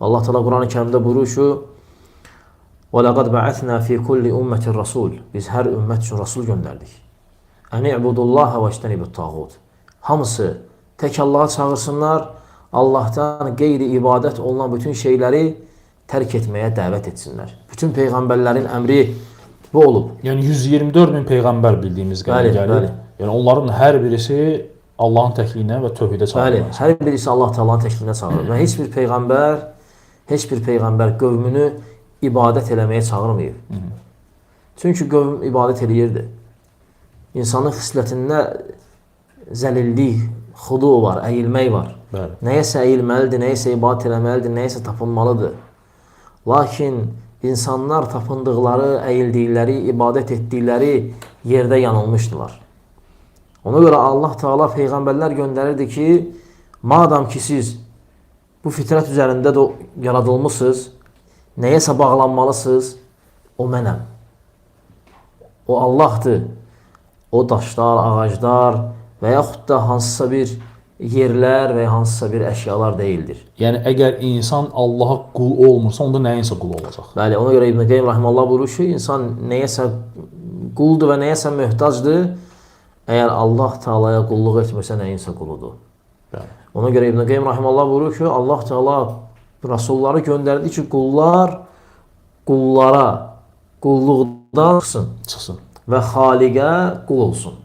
Allah Teala Kur'an-ı Kerim'de buyurur ki: وَلَقَدْ بَعَثْنَا فِي كُلِّ أُمَّةٍ رَسُولٍ Biz hər ümmət üçün Rasul göndərdik. اَنِ اِعْبُدُ اللّٰهَ وَاجْتَنِبُ الطَّاغُوتِ Hamısı tek Allah'a çağırsınlar, Allah'tan qeyri ibadət olunan bütün şeyləri tərk etməyə dəvət etsinlər. Bütün peyğəmbərlərin əmri bu olub. Yəni 124 min peyğəmbər bildiyimiz qədər gəlir. Yəni onların hər birisi Allahın təkliyinə və tövhidə çağırır. Bəli, hər birisi Allah Taala'nın təkliyinə çağırır. Və heç bir peyğəmbər qövmünü ibadət eləməyə çağırmayıb. Çünki qövm ibadət eləyirdi. İnsanın xislətində zəlillik, xudu var, əyilmək var. Bəli. Nəyəsə əyilməlidir, nəyəsə ibadət eləməlidir, nəyəsə tapınmalıdır. Lakin insanlar tapındıqları, əyildikləri, ibadət etdikləri yerdə yanılmışdılar. Ona görə Allah Teala peyğəmbərlər göndərirdi ki, madam ki siz bu fitrət üzərində də yaradılmışsınız, nəyəsə bağlanmalısınız, o mənəm. O Allahdır. O daşlar, ağaclar və yaxud da hansısa bir yerlər və hansısa bir əşyalar deyildir. Yəni əgər insan Allaha qul olmursa, onda nəyinsə qul olacaq. Bəli, ona görə İbn Qayyim rahimehullah buyurur ki, insan nəyəsə quldur və nəyəsə möhtacdır. Əgər Allah Taala'ya qulluq etmirsə, nəyinsə quludur. Bəli. Ona görə İbn Qayyim rahimehullah buyurur ki, Allah Taala rasulları göndərdi ki, qullar qullara qulluqdan çıxsın və Xaliqə qul olsun.